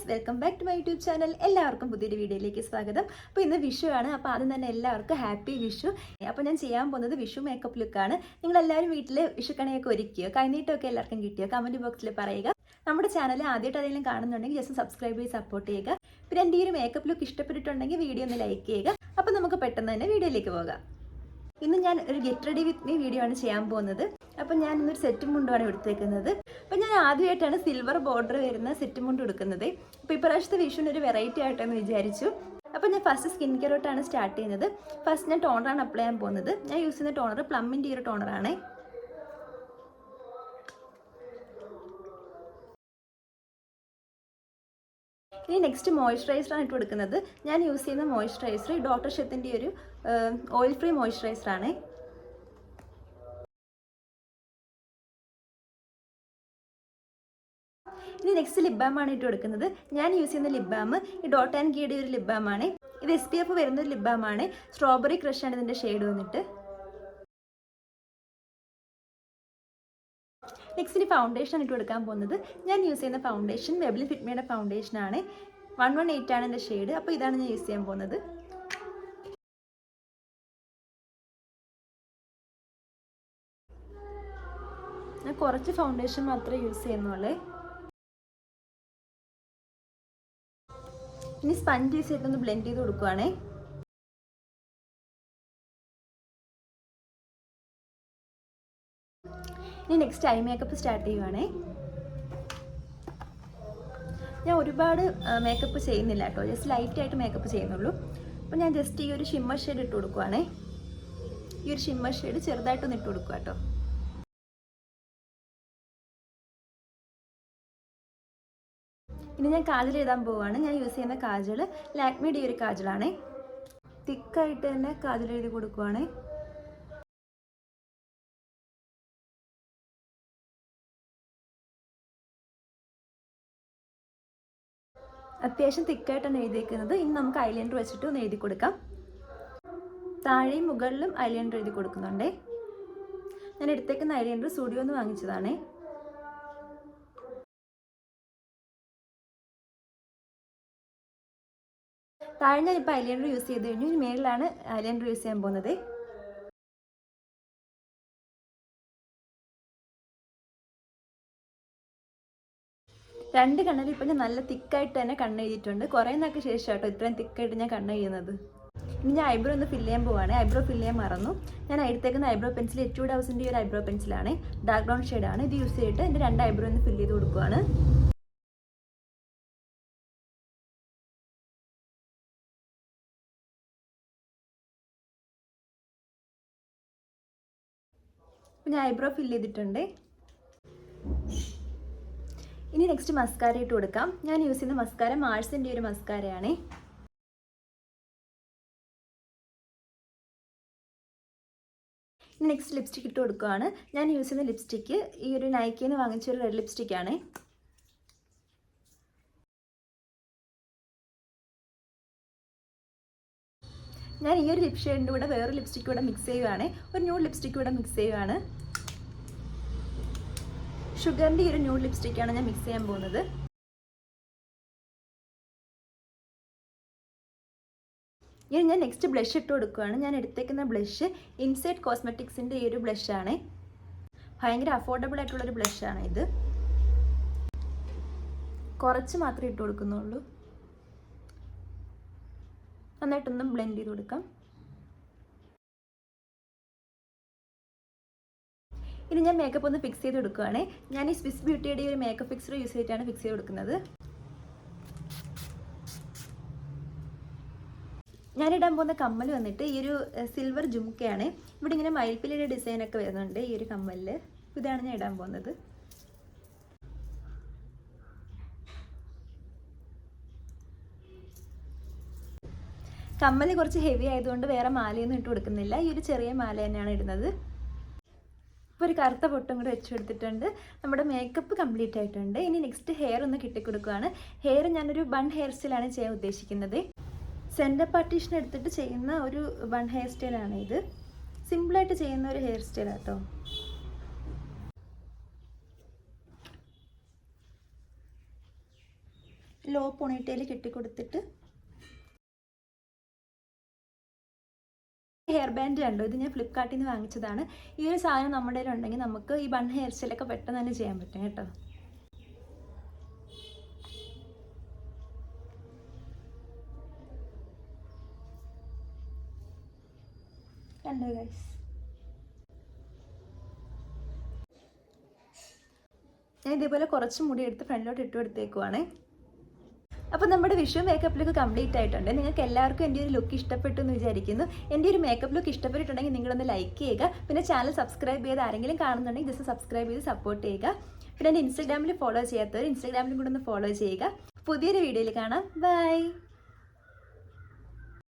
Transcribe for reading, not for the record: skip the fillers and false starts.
Welcome back to my YouTube channel. എല്ലാവർക്കും പുതിയൊരു വീഡിയോയിലേക്ക് സ്വാഗതം. അപ്പോൾ ഇന്ന് വിഷു ആണ്. അപ്പോൾ ആദ്യം തന്നെ എല്ലാവർക്കും ഹാപ്പി വിഷു. അപ്പോൾ ഞാൻ ചെയ്യാൻ പോകുന്നത് വിഷു മേക്കപ്പ് ലുക്കാണ്. നിങ്ങളെല്ലാവരും വീട്ടിൽ വിഷുക്കണിയൊക്കെ ഒരുക്കിയോ, കൈനീട്ടമൊക്കെ എല്ലാവർക്കും കിട്ടിയോ? കമൻറ്റ് ബോക്സിൽ പറയുക. നമ്മുടെ ചാനൽ ആദ്യമായിട്ട് ആരെങ്കിലും കാണുന്നുണ്ടെങ്കിൽ ജസ്റ്റ് സബ്സ്ക്രൈബ് ചെയ്ത് സപ്പോർട്ട് ചെയ്യുക. പിന്നെ എൻ്റെ ഈ ഒരു മേക്കപ്പ് ലുക്ക് ഇഷ്ടപ്പെട്ടിട്ടുണ്ടെങ്കിൽ വീഡിയോ ഒന്ന് ലൈക്ക് ചെയ്യുക. അപ്പോൾ നമുക്ക് പെട്ടെന്ന് തന്നെ വീഡിയോയിലേക്ക് പോകാം. ഇന്ന് ഞാൻ ഒരു get ready with me video ആണ് ചെയ്യാൻ പോകുന്നത്. അപ്പം ഞാൻ ഇന്നൊരു സെറ്റ് മുണ്ടുമാണ് എടുത്തേക്കുന്നത്. അപ്പം ഞാൻ ആദ്യമായിട്ടാണ് സിൽവർ ബോർഡർ വരുന്ന സെറ്റ് മുണ്ട് എടുക്കുന്നത്. അപ്പോൾ ഇപ്രാവശ്യത്തെ വിഷുവിന് ഒരു വെറൈറ്റി ആയിട്ടെന്ന് വിചാരിച്ചു. അപ്പോൾ ഞാൻ ഫസ്റ്റ് സ്കിൻ കെയർ തൊട്ടാണ് സ്റ്റാർട്ട് ചെയ്യുന്നത്. ഫസ്റ്റ് ഞാൻ ടോണറാണ് അപ്ലൈ ചെയ്യാൻ പോകുന്നത്. ഞാൻ യൂസ് ചെയ്യുന്ന ടോണർ പ്ലമ്മിൻ്റെ ഒരു ടോണറാണ്. ഇനി നെക്സ്റ്റ് മോയ്സ്ചറൈസറാണ് ഇട്ട് കൊടുക്കുന്നത്. ഞാൻ യൂസ് ചെയ്യുന്ന മോയ്സ്ചറൈസർ ഡോക്ടർ ഷെത്തിൻ്റെ ഒരു ഓയിൽ ഫ്രീ മോയ്സ്ചറൈസറാണ്. ഇനി നെക്സ്റ്റ് ലിപ് ബാമാണ് ഇട്ട് കൊടുക്കുന്നത്. ഞാൻ യൂസ് ചെയ്യുന്ന ലിപ് ബാം ഈ ഡോട്ട് ആൻഡ് ഗീയുടെ ഒരു ലിപ് ബാമാണ്. ഇത് SPF വരുന്ന ഒരു ലിപ് ബാമാണ്. സ്ട്രോബെറി ക്രഷ് ആണ് ഇതിൻ്റെ ഷെയ്ഡ് വന്നിട്ട്. നെക്സ്റ്റ് ഇനി ഫൗണ്ടേഷൻ ഇട്ട് കൊടുക്കാൻ പോകുന്നത്. ഞാൻ യൂസ് ചെയ്യുന്ന ഫൗണ്ടേഷൻ മെബ്ലിൻ ഫിറ്റ്മിയുടെ ഫൗണ്ടേഷനാണ്. 118 ആണ് എൻ്റെ ഷെയ്ഡ്. അപ്പോൾ ഇതാണ് ഞാൻ യൂസ് ചെയ്യാൻ പോകുന്നത്. ഞാൻ കുറച്ച് ഫൗണ്ടേഷൻ മാത്രമേ യൂസ് ചെയ്യുന്നുള്ളൂ. ഇനി സ്പഞ്ച് യൂസ് ചെയ്തിട്ടൊന്ന് ബ്ലെൻഡ് ചെയ്ത് കൊടുക്കുവാണേ. ഇനി നെക്സ്റ്റ് ഐ മേക്കപ്പ് സ്റ്റാർട്ട് ചെയ്യുവാണേ. ഞാൻ ഒരുപാട് മേക്കപ്പ് ചെയ്യുന്നില്ല കേട്ടോ, ജസ്റ്റ് ലൈറ്റായിട്ട് മേക്കപ്പ് ചെയ്യുന്നുള്ളൂ. അപ്പോൾ ഞാൻ ജസ്റ്റ് ഈ ഒരു ഷിമ്മർ ഷെയ്ഡ് ഇട്ട് കൊടുക്കുവാണേ. ഈ ഒരു ഷിമ്മർ ഷെയ്ഡ് ചെറുതായിട്ടൊന്ന് ഇട്ട് കൊടുക്കുക കേട്ടോ. ഇനി ഞാൻ കാജൽ എഴുതാൻ പോവുകയാണ്. ഞാൻ യൂസ് ചെയ്യുന്ന കാജൽ ലാക്മിയുടെ ഈ ഒരു കാജലാണ്. തിക്കായിട്ട് തന്നെ കാജൽ എഴുതി കൊടുക്കുവാണ്. അത്യാവശ്യം തിക്കായിട്ടാണ് എഴുതിയിരിക്കുന്നത്. ഇനി നമുക്ക് ഐലൈനർ വെച്ചിട്ട് ഒന്ന് എഴുതി കൊടുക്കാം. താഴെയും മുകളിലും ഐലൈനർ എഴുതി കൊടുക്കുന്നുണ്ട്. ഞാൻ എടുത്തേക്കുന്ന ഐലൈനർ സ്റ്റുഡിയോ നിന്ന് വാങ്ങിച്ചതാണ്. താഴെ ഞാൻ ഇപ്പോൾ ഐലൈനർ യൂസ് ചെയ്ത് കഴിഞ്ഞു. ഇനി മേളിലാണ് ഐലൈനർ യൂസ് ചെയ്യാൻ പോകുന്നത്. രണ്ട് കണ്ണിൽ ഇപ്പം ഞാൻ നല്ല തിക്കായിട്ട് തന്നെ കണ്ണ് എഴുതിയിട്ടുണ്ട്. കുറേ നാൾക്ക് ശേഷം കേട്ടോ ഇത്രയും തിക്കായിട്ട് ഞാൻ കണ്ണ് എഴുതുന്നത്. ഇനി ഞാൻ ഐബ്രോ ഒന്ന് ഫില്ല് ചെയ്യാൻ പോവാണ്. ഐബ്രോ ഫില്ല് ചെയ്യാൻ മറന്നു. ഞാൻ എടുത്തേക്കുന്ന ഐബ്രോ പെൻസിൽ എറ്റ്യൂഡ് ഹൗസിൻ്റെ ഒരു ഐബ്രോ പെൻസിലാണ്. ഡാർക്ക് ബ്രൗൺ ഷെയ്ഡാണ്. ഇത് യൂസ് ചെയ്തിട്ട് എൻ്റെ രണ്ട് ഐബ്രോ ഒന്ന് ഫില്ല് ചെയ്ത് കൊടുക്കുവാണ്. ഞാൻ ഐബ്രോ ഫില്ല് ചെയ്തിട്ടുണ്ട്. ഇനി നെക്സ്റ്റ് മസ്കാര ഇട്ട് കൊടുക്കാം. ഞാൻ യൂസ് ചെയ്യുന്ന മസ്കാര മാഴ്സിൻ്റെ ഒരു മസ്കാരയാണ്. ഇനി നെക്സ്റ്റ് ലിപ്സ്റ്റിക് ഇട്ട് കൊടുക്കുകയാണ്. ഞാൻ യൂസ് ചെയ്യുന്ന ലിപ്സ്റ്റിക്ക് ഈ ഒരു നൈക്കിൽ നിന്ന് വാങ്ങിച്ചൊരു റെഡ് ലിപ്സ്റ്റിക്കാണ്. ഞാൻ ഈ ഒരു ലിപ് ഷെയ്ഡിൻ്റെ കൂടെ വേറൊരു ലിപ്സ്റ്റിക് കൂടെ മിക്സ് ചെയ്യുകയാണ്. ഒരു ന്യൂഡ് ലിപ്സ്റ്റിക് കൂടെ മിക്സ് ചെയ്യുകയാണ്. ഷുഗറിൻ്റെ ഈ ഒരു ന്യൂഡ് ലിപ്സ്റ്റിക്കാണ് ഞാൻ മിക്സ് ചെയ്യാൻ പോകുന്നത്. ഇനി ഞാൻ നെക്സ്റ്റ് ബ്ലഷ് ഇട്ട് കൊടുക്കുകയാണ്. ഞാൻ എടുത്തേക്കുന്ന ബ്ലഷ് ഇൻസൈഡ് കോസ്മെറ്റിക്സിൻ്റെ ഈ ഒരു ബ്ലഷാണ്. ഭയങ്കര അഫോർഡബിൾ ആയിട്ടുള്ളൊരു ബ്ലഷാണ് ഇത്. കുറച്ച് മാത്രമേ ഇട്ട് കൊടുക്കുന്നുള്ളൂ. നന്നായിട്ടൊന്ന് ബ്ലെൻഡ് ചെയ്ത് കൊടുക്കാം. ഇനി ഞാൻ മേക്കപ്പ് ഒന്ന് ഫിക്സ് ചെയ്ത് കൊടുക്കുകയാണ്. ഞാൻ ഈ സ്വിസ് ബ്യൂട്ടിയുടെ ഒരു മേക്കപ്പ് ഫിക്സർ യൂസ് ചെയ്തിട്ടാണ് ഫിക്സ് ചെയ്ത് കൊടുക്കുന്നത്. ഞാനിടാൻ പോകുന്ന കമ്മൽ വന്നിട്ട് ഈ ഒരു സിൽവർ ജുംക്കയാണ്. ഇവിടെ ഇങ്ങനെ മയിൽപ്പിലിയുടെ ഡിസൈനൊക്കെ വരുന്നുണ്ട് ഈ ഒരു കമ്മലിൽ. ഇതാണ് ഞാൻ ഇടാൻ പോകുന്നത്. കമ്മൽ കുറച്ച് ഹെവി ആയതുകൊണ്ട് വേറെ മാലയൊന്നും ഇട്ട് കൊടുക്കുന്നില്ല. ഈ ഒരു ചെറിയ മാല തന്നെയാണ് ഇടുന്നത്. ഇപ്പോൾ ഒരു കറുത്ത പൊട്ടും കൂടെ വെച്ചെടുത്തിട്ടുണ്ട്. നമ്മുടെ മേക്കപ്പ് കംപ്ലീറ്റ് ആയിട്ടുണ്ട്. ഇനി നെക്സ്റ്റ് ഹെയർ ഒന്ന് കിട്ടിക്കൊടുക്കുകയാണ്. ഹെയർ ഞാനൊരു ബൺ ഹെയർ സ്റ്റൈലാണ് ചെയ്യാൻ ഉദ്ദേശിക്കുന്നത്. സെൻറ്റർ പാർട്ടീഷൻ എടുത്തിട്ട് ചെയ്യുന്ന ഒരു ബൺ ഹെയർ സ്റ്റൈലാണ് ഇത്. സിമ്പിളായിട്ട് ചെയ്യുന്ന ഒരു ഹെയർ സ്റ്റൈലാണ് കേട്ടോ. ലോ പോണിറ്റയിൽ കെട്ടിക്കൊടുത്തിട്ട് ഹെയർ ബാൻഡ് കണ്ടോ, ഇത് ഞാൻ ഫ്ലിപ്കാർട്ടിൽ നിന്ന് വാങ്ങിച്ചതാണ്. ഈ ഒരു സാധനം നമ്മുടെ കയ്യിലുണ്ടെങ്കിൽ നമുക്ക് ഈ ബൺ ഹെയർ സ്റ്റൈലൊക്കെ പെട്ടെന്ന് തന്നെ ചെയ്യാൻ പറ്റും കേട്ടോ. കണ്ടോ ഗൈസ്, ഞാൻ ഇതേപോലെ കുറച്ച് മുടി എടുത്ത് ഫ്രണ്ടിലോട്ട് ഇട്ട് കൊടുത്തേക്കുവാണേ. അപ്പോൾ നമ്മുടെ വിഷു മേക്കപ്പ് ലുക്ക് കംപ്ലീറ്റ് ആയിട്ടുണ്ട്. നിങ്ങൾക്ക് എല്ലാവർക്കും എൻ്റെ ഒരു ലുക്ക് ഇഷ്ടപ്പെട്ടു എന്ന് വിചാരിക്കുന്നു. എൻ്റെ ഒരു മേക്കപ്പ് ലുക്ക് ഇഷ്ടപ്പെട്ടിട്ടുണ്ടെങ്കിൽ നിങ്ങളൊന്ന് ലൈക്ക് ചെയ്യുക. പിന്നെ ചാനൽ സബ്സ്ക്രൈബ് ചെയ്ത് ആരെങ്കിലും കാണുന്നുണ്ടെങ്കിൽ ജസ്റ്റ് സബ്സ്ക്രൈബ് ചെയ്ത് സപ്പോർട്ട് ചെയ്യുക. പിന്നെ എൻ്റെ ഇൻസ്റ്റാഗ്രാമിൽ ഫോളോ ചെയ്യാത്തവർ ഇൻസ്റ്റാഗ്രാമിലും കൂടെ ഒന്ന് ഫോളോ ചെയ്യുക. പുതിയൊരു വീഡിയോയിൽ കാണാം. ബൈ.